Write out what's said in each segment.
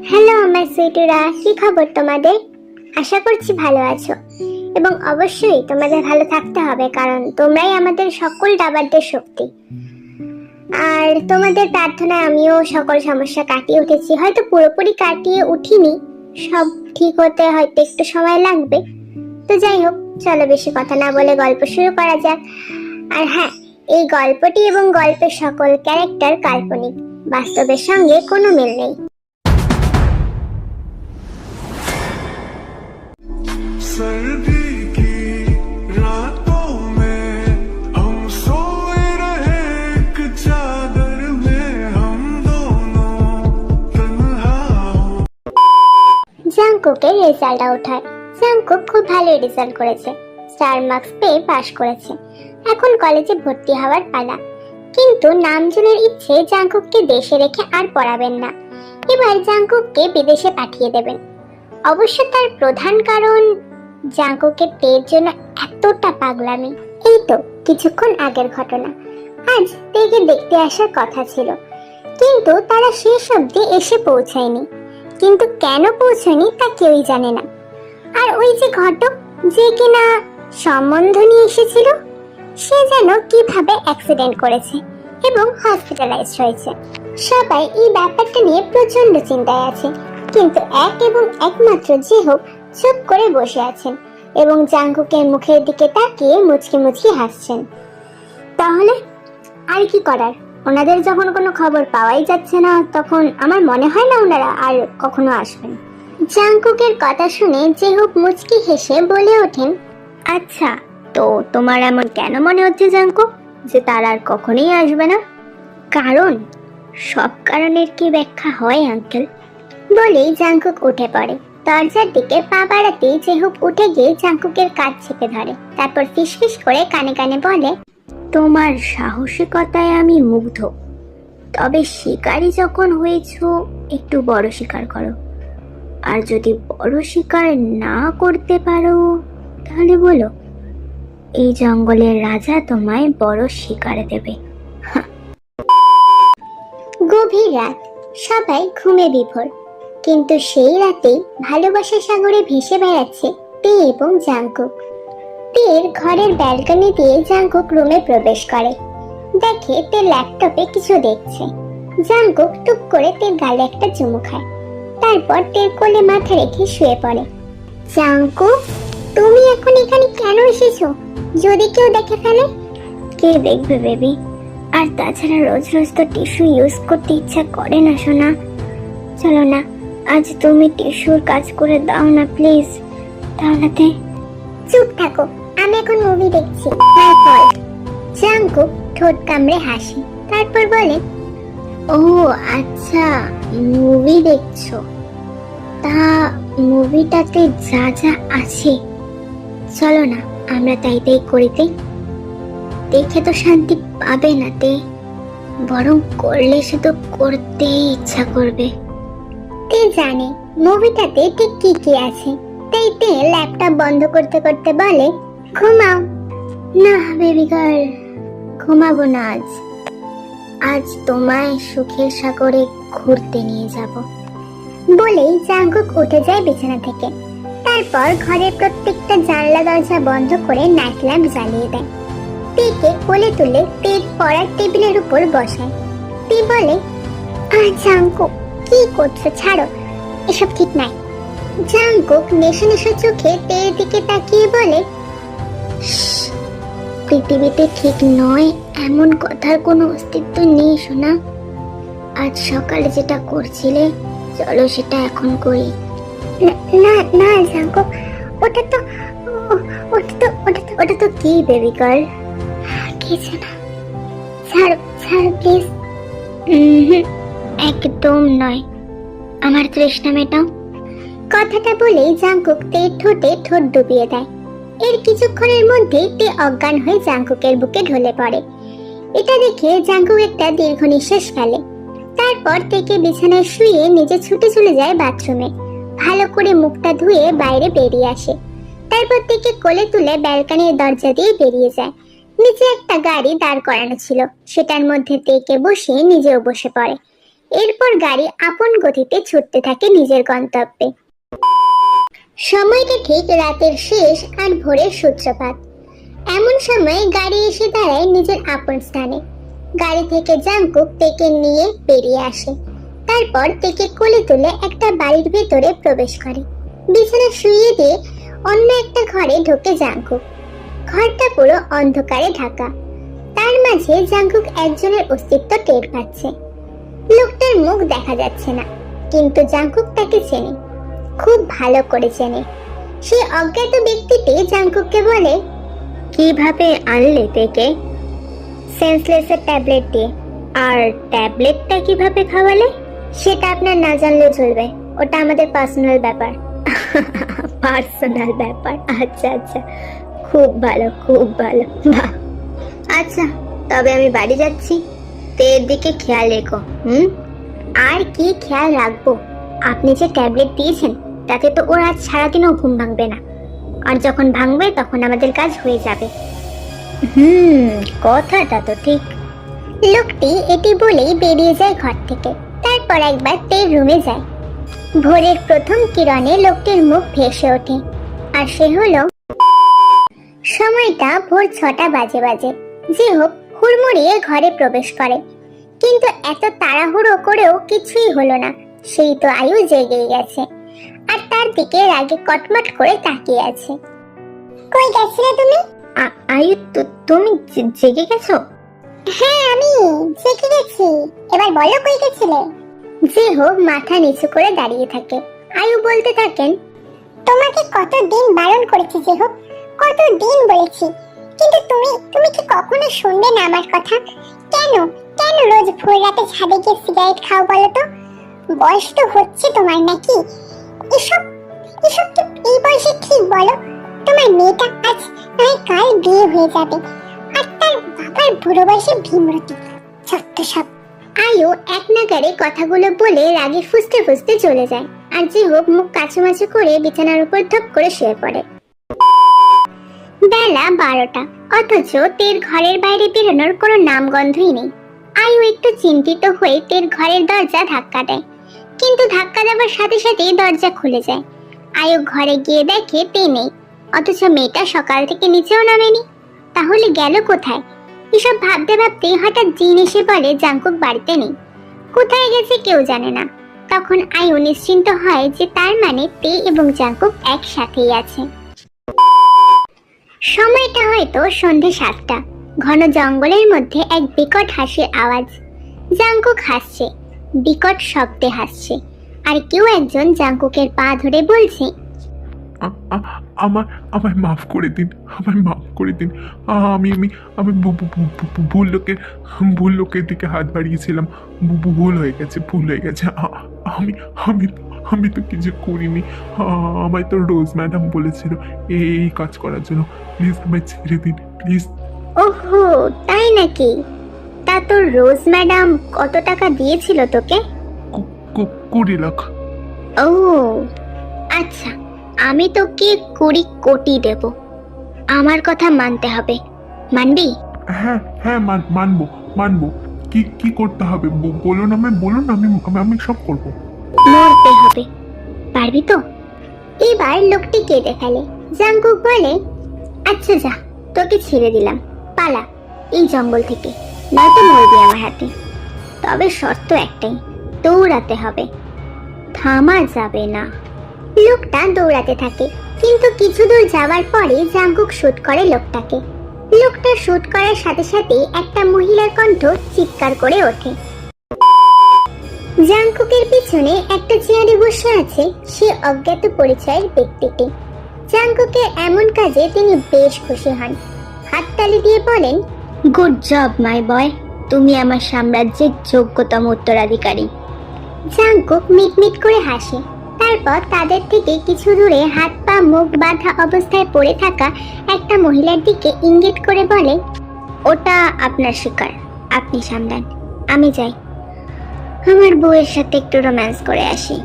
Hello আমার সুইটুরা, কি খবর তোমাদের? আশা করছি ভালো আছো এবং অবশ্যই তোমাদের ভালো থাকতে হবে, কারণ তোমরাই আমাদের সকল ডাবারদের শক্তি। আর তোমাদের প্রার্থনায় আমিও সকল সমস্যা কাটিয়ে উঠেছি। হয়তো পুরোপুরি কাটিয়ে উঠিনি, সব ঠিক হতে হয়তো একটু সময় লাগবে। তো যাই হোক, চলো বেশি কথা না বলে গল্প শুরু করা যাক। আর হ্যাঁ, এই গল্পটি এবং গল্পের সকল ক্যারেক্টার কাল্পনিক, বাস্তবের সঙ্গে কোনো মিল নেই। सर्दी की रातों में हम सोए रहे एक चादर में हम दोनों तन्हा हो। জাংকুকের রেজাল্ট আউট হয়। জাংকুক খুব ভালো রেজাল্ট করেছে, স্টার মার্কস পেয়ে পাশ করেছে। এখন কলেজে ভর্তি হওয়ার পালা। কিন্তু নামজনের ইচ্ছে জাংকুককে দেশে রেখে আর পড়াবেন না, এবার জাংকুককে বিদেশে পাঠিয়ে দেবেন। অবশ্য তার প্রধান কারণ জাংকুকের টের জন্য এতটা পাগলামি। এই তো কিছুক্ষণ আগের ঘটনা। আজ তেকে দেখতে আসার কথা ছিল, কিন্তু তারা শেষ অবধি এসে পৌঁছায়নি। কিন্তু কেন পৌঁছায়নি তা কেউই জানে না। আর ওই যে ঘটক, যে কিনা সম্বন্ধ নিয়ে এসেছিল, সে যেন কিভাবে অ্যাক্সিডেন্ট করেছে এবং হসপিটালাইজড হয়েছে। সবাই এই ব্যাপারটা নিয়ে প্রচন্ড চিন্তায় আছে, কিন্তু এক এবং একমাত্র জিহোক চুপ করে বসে আছেন এবং জাংকুকের মুখের দিকে তাকিয়ে মুচকি মুচকি হাসছেন। তাহলে আর কি করার? ওনাদের যখন কোনো খবর পাওয়াই যাচ্ছে না, তখন আমার মনে হয় না ওনারা আর কখনো আসবেন। জাংকুকের কথা শুনে জিহোক মুচকি হেসে বলে ওঠেন, আচ্ছা, তো তোমার এমন কেন মনে হচ্ছে জাংকুক যে তারা আর কখনোই আসবে না? কারণ সব কারণের কি ব্যাখ্যা হয় আঙ্কেল? বলেই জাংকুক উঠে পড়ে। দরজার দিকে পা বাড়াতেই জিহোক উঠে গিয়ে জাংকুকের কাঁধ চেপে ধরে, তারপর ফিসফিস করে কানে কানে বলে, তোমার সাহসিকতায় আমি মুগ্ধ। তবে শিকারী যখন হয়েছো, একটু বড় শিকার করো। আর যদি বড় শিকার না করতে পারো, তাহলে বলো, এই জঙ্গলের রাজা তোমায় বড় শিকার দেবে। গভীর রাত, সবাই ঘুমে বিভোর। কিন্তু সেই রাতেই ভালোবাসা সাগরে ভেসে বেড়াচ্ছে তে এবং জাংকুক। তের ঘরের ব্যালকনি দিয়ে জাংকুক রুমে প্রবেশ করে। দেখে তে ল্যাপটপে কিছু দেখছে। জাংকুক টুক করে তের গালে একটা চুমু খায়, তারপর তের কোলে মাথা রেখে শুয়ে পড়ে। জাংকুক, তুমি এখন এখানে কেন এসেছো? যদি কেউ দেখে ফেলে? কে দেখবে বেবি? আর তাছাড়া রোজ রোজ তো টিস্যু ইউজ করতে ইচ্ছা করে না সোনা। চলো না, আজ তুমি টিস্যুর কাজ করে দাও না প্লিজ। তাহলে চুপ থাকো, আমি এখন মুভি দেখছি। My fault. জাংকুক ঠোঁট কামড়ে হাসি, তারপর বলে, ও আচ্ছা, মুভি দেখছো? তা মুভিটাতে যা যা আছে, চলো না আমরা তাই তাই করিতে। দেখে তো শান্তি পাবে না তে, বরং করলে শুধু করতেই ইচ্ছা করবে। তে জানে মুভিটাতে ঠিক কি কি আছে, তাই তে ল্যাপটপ বন্ধ করতে করতে বলে, ঘুমাও। না বেবি গার্ল, ঘুমাবো না আজ। আজ তোমায় সুখের সাগরে ঘুরতে নিয়ে যাব। বলেই জাংকুক উঠে যায় বিছানা থেকে। তারপর ঘরের প্রত্যেকটা জানলা দরজা বন্ধ করে নাইট ল্যাম্প জ্বালিয়ে দেয়। তেকে কোলে তুলে তের পড়ার টেবিলের উপর বসায়। তে বলে, জাংকুক কি করছো? ছাড়ো, এসব ঠিক নাই। জাংকুক নেশা নেশা চোখে তের দিকে তাকিয়ে বলে, পৃথিবীতে ঠিক নয় এমন কথার কোনো অস্তিত্ব নেই সোনা। আজ সকালে যেটা করছিলে, চলো সেটা এখন করি। না না জাংকুক, ওটা তো কি বেবি গার্ল? কিছু না, ছাড়ো ছাড়ো প্লিজ। একদম নয়, আমার তৃষ্ণা মেটাও। কথাটা বলেই জাংকুক তের ঠোঁটে ঠোঁট ডুবিয়ে দেয়। এর কিছুক্ষণের মধ্যেই তে অজ্ঞান হয়ে জাংকুকের বুকে ঢলে পড়ে। এটা দেখে জাংকুক একটা দীর্ঘ নিঃশ্বাস ফেলে। তারপর তেকে বিছানায় শুয়ে নিজে ছুটে চলে যায় বাথরুমে। ভালো করে মুখটা ধুয়ে বাইরে বেরিয়ে আসে। তারপর তেকে কোলে তুলে ব্যালকনির দরজা দিয়ে বেরিয়ে যায়। নিচে একটা গাড়ি দাঁড় করানো ছিল, সেটার মধ্যে তেকে বসিয়ে নিজেও বসে পড়ে এরপর গাড়ি আপন গতিতে ছুটতে থাকে নিজের গন্তব্যে। সময়টা ঠিক রাতের শেষ আর ভোরের সূত্রপাত। এমন সময় গাড়ি এসে দাঁড়ায় নিজের আপন স্থানে। গাড়ি থেকে জাংকুক তেকে নিয়ে বেরিয়ে আসে। তারপর তেকে কোলে তুলে একটা বাড়ির ভেতরে প্রবেশ করে। বিছানা শুইয়ে দিয়ে অন্য একটা ঘরে ঢোকে জাংকুক। ঘরটা পুরো অন্ধকারে ঢাকা। তার মাঝে জাংকুক একজনের অস্তিত্ব টের পাচ্ছে। লোকটার মুখ দেখা যাচ্ছে না, কিন্তু জাংকুক তাকে চেনে, খুব ভালো করে চেনে। সেই অজ্ঞাত ব্যক্তিটি জাংকুককে বলে, কিভাবে আনলে তেকে? সেন্সলেসের ট্যাবলেট দিয়ে। আর ট্যাবলেটটা কিভাবে খাওয়ালে? সেটা আপনার না জানলেও চলবে, ওটা আমাদের পার্সোনাল ব্যাপার। পার্সোনাল ব্যাপার, আচ্ছা আচ্ছা, খুব ভালো খুব ভালো। বাহ, আচ্ছা তবে আমি বাড়ি যাচ্ছি, তের দিকে খেয়াল রেখো। আর কি খেয়াল রাখবো? আপনি যে ট্যাবলেট দিয়েছেন তাতে তো ওর আজ সারাদিনও ঘুম ভাঙবে না, আর যখন ভাঙবে তখন আমাদের কাজ হয়ে যাবে। কথাটা তো ঠিক। লোকটি এটি বলেই বেরিয়ে যায় ঘর থেকে। তারপর একবার তের রুমে যায়। ভোরের প্রথম কিরণে লোকটির মুখ ভেসে ওঠে, আর সে হলো, সময়টা ভোর 6টা বাজে। যে হোক হুড়মুড়িয়ে ঘরে প্রবেশ করে, কিন্তু এত তাড়াহুড়ো করেও কিছুই হলো না। সেই তো আয়ু জেগেই গেছে, আর তার দিকে রাগে কটমট করে তাকিয়ে আছে। কই গেছিলে তুমি? আয়ু, তুমি জেগে গেছো? হ্যাঁ, আমি জেগে গেছি। এবার বলো কই গেছিলে? যে হোক মাথা নিচু করে দাঁড়িয়ে থাকে। আয়ু বলতে থাকেন, তোমাকে কতদিন বারণ করেছি যে হোক, কতদিন বলেছি, কিন্তু তুমি কি কখনো শুনবে না আমার কথা? কেন কেন রোজ ভোর রাতে ছাদে গিয়ে সিগারেট খাও বলো তো? বয়স তো হচ্ছে তোমার নাকি? এসব এসব কি এই বয়সে ঠিক বলো? তোমার মেয়েটা আজ নয় কাল বিয়ে হয়ে যাবে, আর তার বাবার বুড়ো বয়সে ভীমরতি সত্য সব। আয়ু এক নাগারে কথাগুলো বলে রাগে ফুসতে ফুসতে চলে যায়, আর যে হোক মুখ কাছুমাছু করে বিছানার উপর ধপ করে শুয়ে পড়ে। বেলা 12টা, অথচ তের ঘরের বাইরে বেরোনোর কোনো নামগন্ধই নেই। আয়ু একটু চিন্তিত হয়ে তের ঘরের দরজা ধাক্কা দেয়, কিন্তু ধাক্কা দেওয়ার সাথে সাথেই দরজা খুলে যায়। আয়ু ঘরে গিয়ে দেখে তে নেই, অথচ মেয়েটা সকাল থেকে নিচেও নামেনি। তাহলে গেল কোথায়? এসব ভাবতে ভাবতে হঠাৎ জিন এসে বলে জাংকুক বাড়িতে নেই। কোথায় গেছে কেউ জানে না। তখন আয়ু নিশ্চিন্ত হয় যে তার মানে তে এবং জাংকুক একসাথেই আছে। সময়টা হয়তো সন্ধে 7টা। ঘন জঙ্গলের মধ্যে এক বিকট হাসির আওয়াজ। জাংকুক হাসছে, বিকট শব্দে হাসছে, আর কেউ একজন জাংকুকের পা ধরে বলছে, আমায় মাফ করে দিন, আমায় মাফ করে দিন। আমি আমি আমি ভুল লোকের দিকে হাত বাড়িয়েছিলাম। ভুল হয়ে গেছে, ভুল হয়ে গেছে। আমি আমি আমি তো কিছু করিনি। আমায় তো রোজ ম্যাডাম বলেছিল এই কাজ করার জন্য। প্লিজ আমায় ছেড়ে দিন, প্লিজ। ওহো তাই নাকি? তা তোর রোজ ম্যাডাম কত টাকা দিয়েছিল তোকে? 20 লাখ। ও আচ্ছা, আমি তোকে 20 কোটি দেব। আমার কথা মানতে হবে, মানবি? হ্যাঁ হ্যাঁ, মানবো মানবো। কি কি করতে হবে বলুন, আমায় বলুন, আমি আমি সব করবো। মরতে হবে, পারবি তো? এবার লোকটি কেঁদে ফেলে। জাংকুক বলে, আচ্ছা যা, তোকে ছেড়ে দিলাম, পালা এই জঙ্গল থেকে, নয়তো মরবি আমার হাতে। তবে শর্ত একটাই, দৌড়াতে হবে, থামা যাবে না। লোকটা দৌড়াতে থাকে, কিন্তু কিছু দূর যাওয়ার পরে জাংকুক শুট করে লোকটাকে। লোকটা শুট করার সাথে সাথে একটা মহিলার কণ্ঠ চিৎকার করে ওঠে। জাংকুকের পিছনে একটা চেয়ারে বসে আছে সে অজ্ঞাত পরিচয়ের ব্যক্তিটি। জাংকুকের এমন কাজে তিনি বেশ খুশি হন। হাততালি দিয়ে বলেন, গুড জব মাই বয়, তুমি আমার সাম্রাজ্যের যোগ্যতম উত্তরাধিকারী। জাংকুক মিটমিট করে হাসে। তারপর তাদের থেকে কিছু দূরে হাত পা মুখ বাঁধা অবস্থায় পড়ে থাকা একটা মহিলার দিকে ইঙ্গিত করে বলে, ওটা আপনার শিকার, আপনি সামলান, আমি যাই, আমার বউয়ের সাথে একটু রোম্যান্স করে আসি।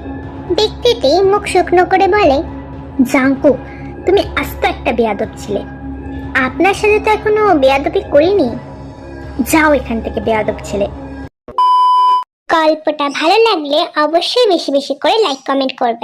ব্যক্তিটি মুখ শুকনো করে বলে, জাংকুক, তুমি আস্ত একটা বেয়াদব ছিলে। আপনার সাথে তো এখনো বেয়াদবি করিনি। যাও এখান থেকে বেয়াদব ছেলে। গল্পটা ভালো লাগলে অবশ্যই বেশি বেশি করে লাইক কমেন্ট করবে।